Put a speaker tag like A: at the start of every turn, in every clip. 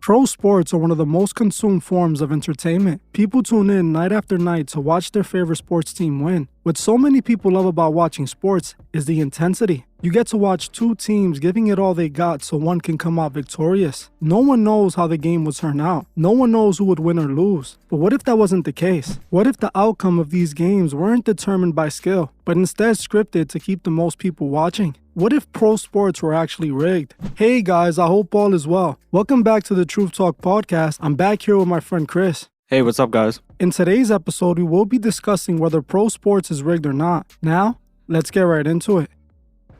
A: Pro sports are one of the most consumed forms of entertainment. People tune in night after night to watch their favorite sports team win. What so many people love about watching sports is the intensity. You get to watch two teams giving it all they got so one can come out victorious. No one knows how the game would turn out. No one knows who would win or lose. But what if that wasn't the case? What if the outcome of these games weren't determined by skill, but instead scripted to keep the most people watching? What if pro sports were actually rigged? Hey guys, I hope all is well. Welcome back to the Truth Talk podcast. I'm back here with my friend Chris.
B: Hey, what's up, guys?
A: In today's episode, we will be discussing whether pro sports is rigged or not. Now, let's get right into it.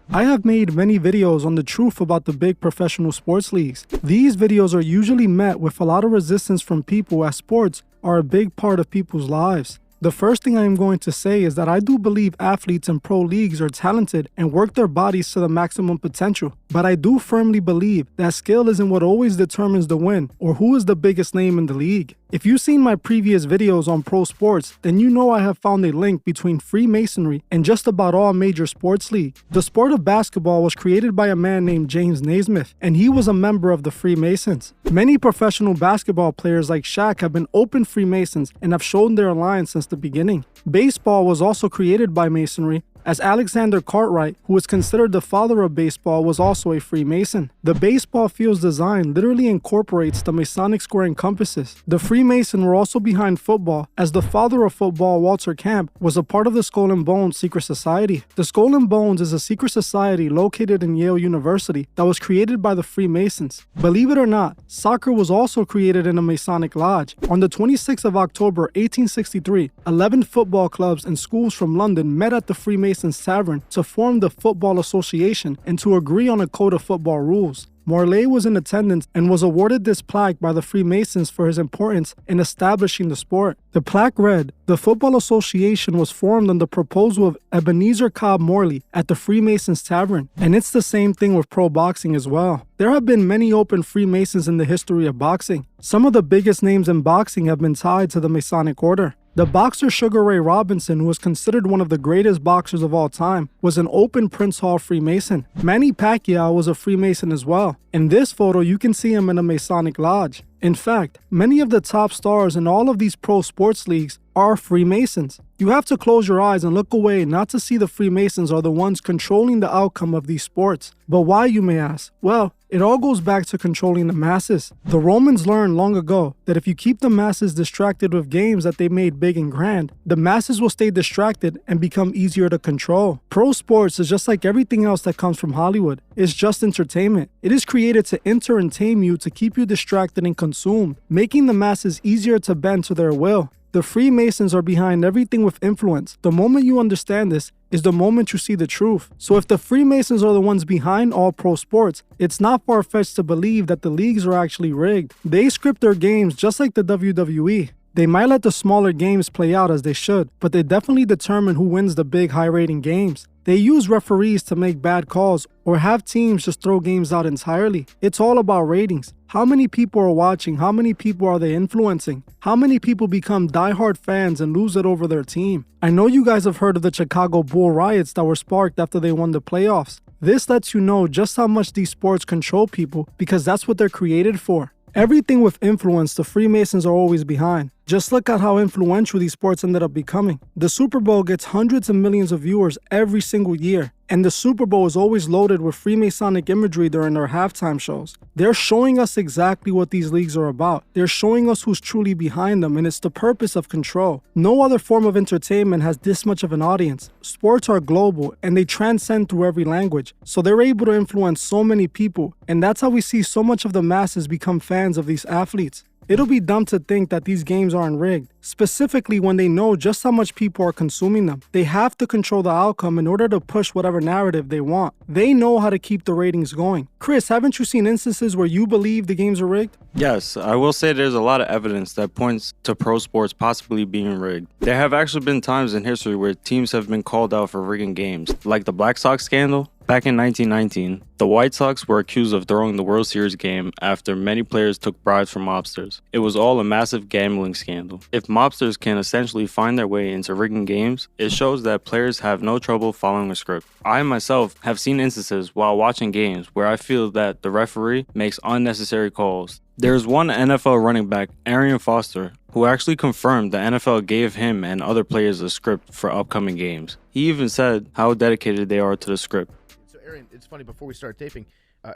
A: I have made many videos on the truth about the big professional sports leagues. These videos are usually met with a lot of resistance from people as sports are a big part of people's lives. The first thing I am going to say is that I do believe athletes in pro leagues are talented and work their bodies to the maximum potential. But I do firmly believe that skill isn't what always determines the win or who is the biggest name in the league. If you've seen my previous videos on pro sports, then you know I have found a link between Freemasonry and just about all major sports leagues. The sport of basketball was created by a man named James Naismith, and he was a member of the Freemasons. Many professional basketball players like Shaq have been open Freemasons and have shown their alliance since the beginning. Baseball was also created by Masonry, as Alexander Cartwright, who is considered the father of baseball, was also a Freemason. The baseball field's design literally incorporates the Masonic square compasses. The Freemasons were also behind football, as the father of football, Walter Camp, was a part of the Skull and Bones secret society. The Skull and Bones is a secret society located in Yale University that was created by the Freemasons. Believe it or not, soccer was also created in a Masonic lodge. On the 26th of October, 1863, 11 football clubs and schools from London met at the Freemasons Tavern to form the Football Association and to agree on a code of football rules. Morley was in attendance and was awarded this plaque by the Freemasons for his importance in establishing the sport. The plaque read, "The Football Association was formed on the proposal of Ebenezer Cobb Morley at the Freemasons Tavern." And it's the same thing with pro boxing as well. There have been many open Freemasons in the history of boxing. Some of the biggest names in boxing have been tied to the Masonic order. The boxer Sugar Ray Robinson, who was considered one of the greatest boxers of all time, was an open Prince Hall Freemason. Manny Pacquiao was a Freemason as well. In this photo, you can see him in a Masonic lodge. In fact, many of the top stars in all of these pro sports leagues are Freemasons. You have to close your eyes and look away not to see the Freemasons are the ones controlling the outcome of these sports. But why, you may ask? Well, it all goes back to controlling the masses. The Romans learned long ago that if you keep the masses distracted with games that they made big and grand, the masses will stay distracted and become easier to control. Pro sports is just like everything else that comes from Hollywood. It's just entertainment. It is created to entertain you to keep you distracted and consumed, making the masses easier to bend to their will. The Freemasons are behind everything with influence. The moment you understand this is the moment you see the truth. So if the Freemasons are the ones behind all pro sports, it's not far-fetched to believe that the leagues are actually rigged. They script their games just like the WWE. They might let the smaller games play out as they should, but they definitely determine who wins the big high-rating games. They use referees to make bad calls or have teams just throw games out entirely. It's all about ratings. How many people are watching? How many people are they influencing? How many people become diehard fans and lose it over their team? I know you guys have heard of the Chicago Bull riots that were sparked after they won the playoffs. This lets you know just how much these sports control people because that's what they're created for. Everything with influence, the Freemasons are always behind. Just look at how influential these sports ended up becoming. The Super Bowl gets hundreds of millions of viewers every single year, and the Super Bowl is always loaded with Freemasonic imagery during their halftime shows. They're showing us exactly what these leagues are about. They're showing us who's truly behind them, and it's the purpose of control. No other form of entertainment has this much of an audience. Sports are global, and they transcend through every language, so they're able to influence so many people, and that's how we see so much of the masses become fans of these athletes. It'll be dumb to think that these games aren't rigged, specifically when they know just how much people are consuming them. They have to control the outcome in order to push whatever narrative they want. They know how to keep the ratings going. Chris, haven't you seen instances where you believe the games are rigged?
B: Yes, I will say there's a lot of evidence that points to pro sports possibly being rigged. There have actually been times in history where teams have been called out for rigging games, like the Black Sox scandal. Back in 1919, the White Sox were accused of throwing the World Series game after many players took bribes from mobsters. It was all a massive gambling scandal. If mobsters can essentially find their way into rigging games, it shows that players have no trouble following a script. I myself have seen instances while watching games where I feel that the referee makes unnecessary calls There's one NFL running back, Arian Foster, who actually confirmed the NFL gave him and other players a script for upcoming games. He even said how dedicated they are to the script.
C: So, Aaron, it's funny, before we start taping,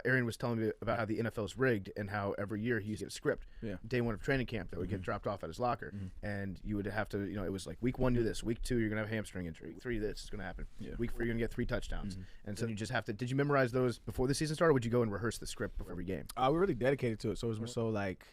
C: Aaron was telling me about how the NFL is rigged and how every year he used to get a script. Day one of training camp that would get dropped off at his locker. And you would have to, it was like week 1, do this. Week 2, you're going to have a hamstring injury. Week 3, this is going to happen. Week 4, you're going to get 3 touchdowns. And so you just have to, did you memorize those before the season started, or would you go and rehearse the script before every game?
D: We were really dedicated to it. So it was more so like,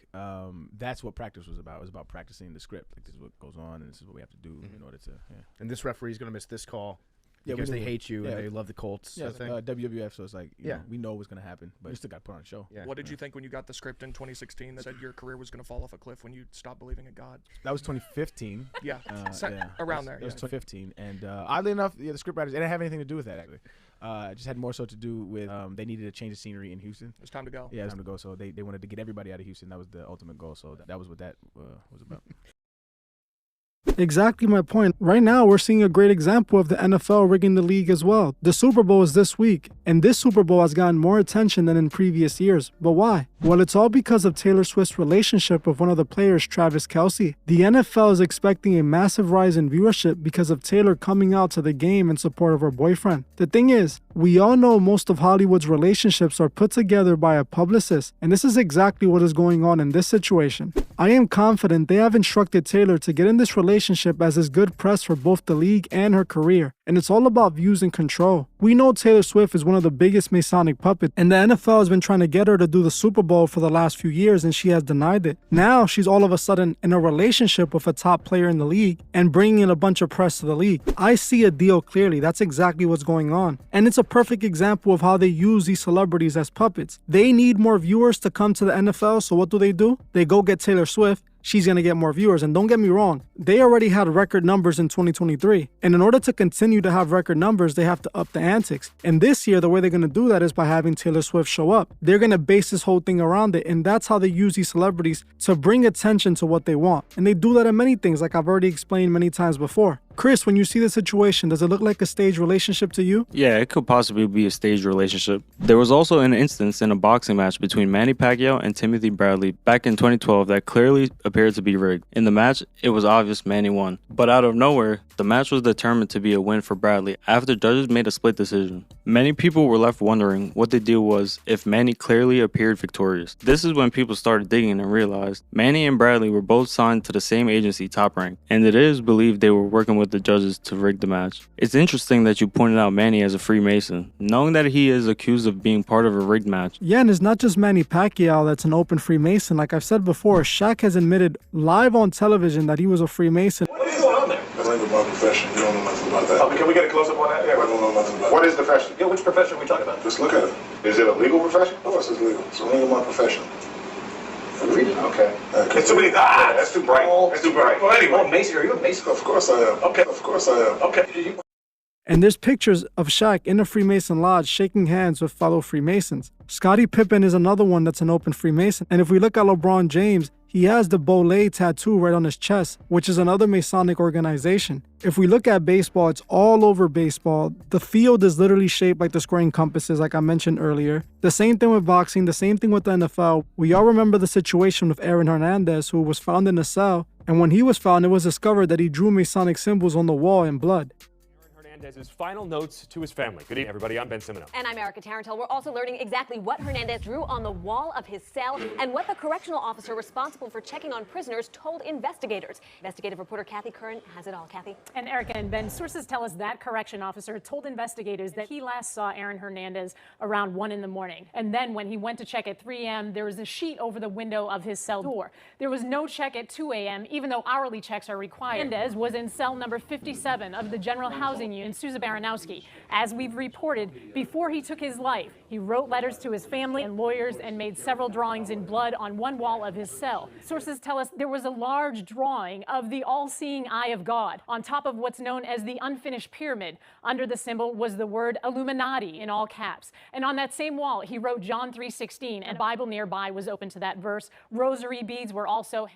D: that's what practice was about. It was about practicing the script. Like, this is what goes on and this is what we have to do in order to,
C: And this referee's going to miss this call. Because they hate you and they love the Colts.
D: Yeah, WWF, so it's like, you know, we know what's going to happen, but you still got to put on a show.
E: What did you think when you got the script in 2016 that said your career was going to fall off a cliff when you stopped believing in God?
D: That was 2015.
E: Around there.
D: That was 2015. And oddly enough, the script writers, it didn't have anything to do with that, actually. It just had more so to do with they needed a change of scenery in Houston.
E: It was time to go.
D: Yeah, it was time to go. So they wanted to get everybody out of Houston. That was the ultimate goal. So that was what that was about.
A: Exactly my point. Right now, we're seeing a great example of the NFL rigging the league as well. The Super Bowl is this week, and this Super Bowl has gotten more attention than in previous years. But why? Well, it's all because of Taylor Swift's relationship with one of the players, Travis Kelce. The NFL is expecting a massive rise in viewership because of Taylor coming out to the game in support of her boyfriend. The thing is, we all know most of Hollywood's relationships are put together by a publicist, and this is exactly what is going on in this situation. I am confident they have instructed Taylor to get in this relationship as is good press for both the league and her career, and it's all about views and control. We know Taylor Swift is one of the biggest Masonic puppets, and the NFL has been trying to get her to do the Super Bowl for the last few years, and she has denied it. Now she's all of a sudden in a relationship with a top player in the league and bringing in a bunch of press to the league. I see a deal clearly. That's exactly what's going on, and it's a perfect example of how they use these celebrities as puppets. They need more viewers to come to the NFL, so what do? They go get Taylor Swift. She's going to get more viewers. And don't get me wrong, they already had record numbers in 2023. And in order to continue to have record numbers, they have to up the antics. And this year, the way they're going to do that is by having Taylor Swift show up. They're going to base this whole thing around it. And that's how they use these celebrities to bring attention to what they want. And they do that in many things, like I've already explained many times before. Chris, when you see the situation, does it look like a staged relationship to you?
B: Yeah, it could possibly be a staged relationship. There was also an instance in a boxing match between Manny Pacquiao and Timothy Bradley back in 2012 that clearly appeared to be rigged. In the match, it was obvious Manny won. But out of nowhere, the match was determined to be a win for Bradley after judges made a split decision. Many people were left wondering what the deal was if Manny clearly appeared victorious. This is when people started digging and realized Manny and Bradley were both signed to the same agency, Top Rank, and it is believed they were working with the judges to rig the match. It's interesting that you pointed out Manny as a Freemason, knowing that he is accused of being part of a rigged match.
A: Yeah, and it's not just Manny Pacquiao that's an open Freemason. Like I've said before, Shaq has admitted live on television that he was a Freemason.
F: What is going on there?
G: That's like my profession. You don't know nothing about that.
F: Can we get a close-up on that? Yeah,
G: I don't know nothing about
F: what
G: that.
F: is the profession? Yeah, which profession are we talking about?
G: Just look at it.
F: Is it a legal profession?
G: Of course it's legal. It's a ring of my profession.
F: Okay. It's too many. That's too bright. That's too bright. Well, anyway. Mason, are you a Mason?
G: Of course I am.
F: Okay.
G: Of course I am.
F: Okay.
A: And there's pictures of Shaq in a Freemason lodge shaking hands with fellow Freemasons. Scottie Pippen is another one that's an open Freemason. And if we look at LeBron James, he has the Bolé tattoo right on his chest, which is another Masonic organization. If we look at baseball, it's all over baseball. The field is literally shaped like the scoring compasses, like I mentioned earlier. The same thing with boxing, the same thing with the NFL. We all remember the situation with Aaron Hernandez, who was found in a cell. And when he was found, it was discovered that he drew Masonic symbols on the wall in blood.
H: Hernandez's final notes to his family. Good evening, everybody. I'm Ben Simino.
I: And I'm Erica Tarantel. We're also learning exactly what Hernandez drew on the wall of his cell and what the correctional officer responsible for checking on prisoners told investigators. Investigative reporter Kathy Curran has it all. Kathy.
J: And Erica and Ben, sources tell us that correction officer told investigators that he last saw Aaron Hernandez around 1 in the morning. And then when he went to check at 3 a.m., there was a sheet over the window of his cell door. There was no check at 2 a.m., even though hourly checks are required. Hernandez was in cell number 57 of the General Housing Unit. Sousa Baranowski. As we've reported, before he took his life, he wrote letters to his family and lawyers and made several drawings in blood on one wall of his cell. Sources tell us there was a large drawing of the all-seeing eye of God on top of what's known as the unfinished pyramid. Under the symbol was the word Illuminati in all caps. And on that same wall, he wrote John 3:16, and a Bible nearby was open to that verse. Rosary beads were also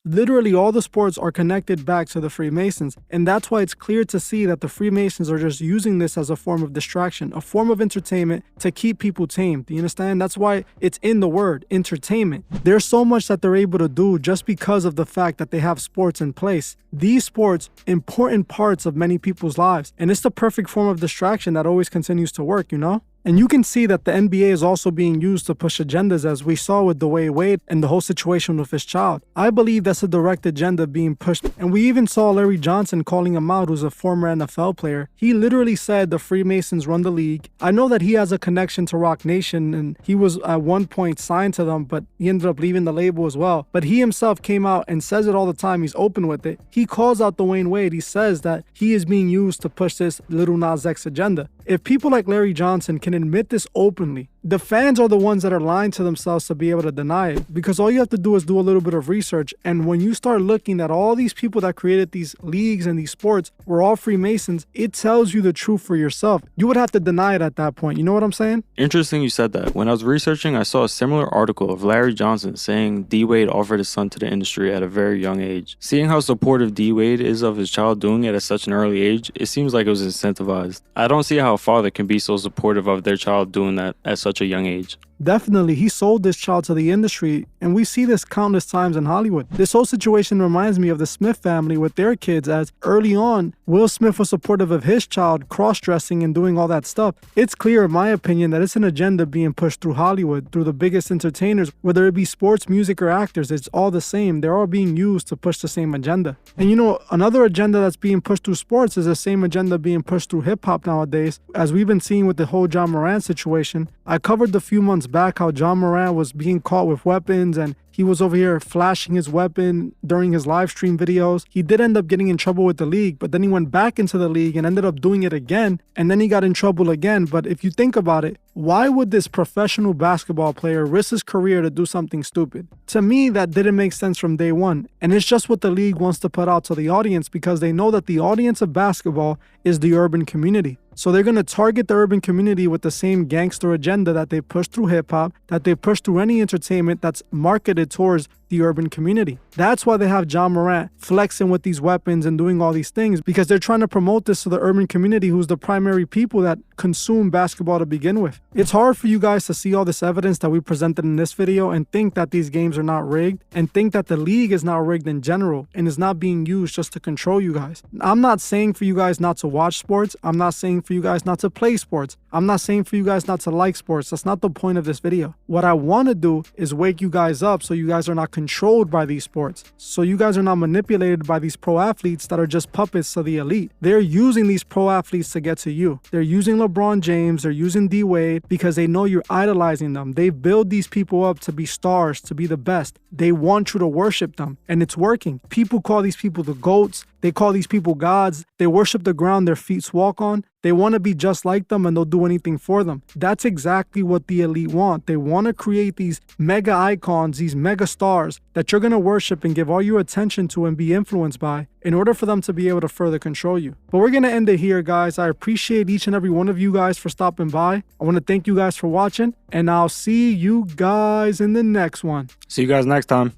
A: Literally all the sports are connected back to the Freemasons, and that's why it's clear to see that the Freemasons are just using this as a form of distraction, a form of entertainment to keep people tamed. Do you understand? That's why it's in the word, entertainment. There's so much that they're able to do just because of the fact that they have sports in place. These sports, important parts of many people's lives, and it's the perfect form of distraction that always continues to work, you know? And you can see that the NBA is also being used to push agendas, as we saw with Dwayne Wade and the whole situation with his child. I believe that's a direct agenda being pushed. And we even saw Larry Johnson calling him out, who's a former NFL player. He literally said the Freemasons run the league. I know that he has a connection to Rock Nation, and he was at one point signed to them, but he ended up leaving the label as well. But he himself came out and says it all the time. He's open with it. He calls out Dwayne Wade. He says that he is being used to push this Lil Nas X agenda. If people like Larry Johnson can admit this openly, the fans are the ones that are lying to themselves to be able to deny it, because all you have to do is do a little bit of research. And when you start looking at all these people that created these leagues and these sports were all Freemasons, it tells you the truth for yourself. You would have to deny it at that point. You know what I'm saying?
B: Interesting you said that. When I was researching, I saw a similar article of Larry Johnson saying D. Wade offered his son to the industry at a very young age. Seeing how supportive D. Wade is of his child doing it at such an early age, it seems like it was incentivized. I don't see how a father can be so supportive of their child doing that at such a young age.
A: Definitely, he sold this child to the industry, and we see this countless times in Hollywood. This whole situation reminds me of the Smith family with their kids, as early on, Will Smith was supportive of his child cross-dressing and doing all that stuff. It's clear, in my opinion, that it's an agenda being pushed through Hollywood, through the biggest entertainers, whether it be sports, music, or actors. It's all the same. They're all being used to push the same agenda. And you know, another agenda that's being pushed through sports is the same agenda being pushed through hip-hop nowadays, as we've been seeing with the whole John Moran situation. I covered a few months back how John Moran was being caught with weapons, and he was over here flashing his weapon during his live stream videos. He did end up getting in trouble with the league, but then he went back into the league and ended up doing it again, and then he got in trouble again. But if you think about it, why would this professional basketball player risk his career to do something stupid? To me, that didn't make sense from day one. And it's just what the league wants to put out to the audience, because they know that the audience of basketball is the urban community. So they're going to target the urban community with the same gangster agenda that they push through hip-hop, that they push through any entertainment that's marketed towards the urban community. That's why they have John Morant flexing with these weapons and doing all these things, because they're trying to promote this to the urban community, who's the primary people that consume basketball to begin with. It's hard for you guys to see all this evidence that we presented in this video and think that these games are not rigged, and think that the league is not rigged in general and is not being used just to control you guys. I'm not saying for you guys not to watch sports. I'm not saying for you guys not to play sports. I'm not saying for you guys not to like sports. That's not the point of this video. What I want to do is wake you guys up so you guys are not controlled by these sports. So you guys are not manipulated by these pro athletes that are just puppets to the elite. They're using these pro athletes to get to you. They're using LeBron James. They're using D. Wade because they know you're idolizing them. They build these people up to be stars, to be the best. They want you to worship them, and it's working. People call these people the GOATs. They call these people gods. They worship the ground their feet walk on. They want to be just like them, and they'll do anything for them. That's exactly what the elite want. They want to create these mega icons, these mega stars that you're going to worship and give all your attention to and be influenced by in order for them to be able to further control you. But we're going to end it here, guys. I appreciate each and every one of you guys for stopping by. I want to thank you guys for watching, and I'll see you guys in the next one.
B: See you guys next time.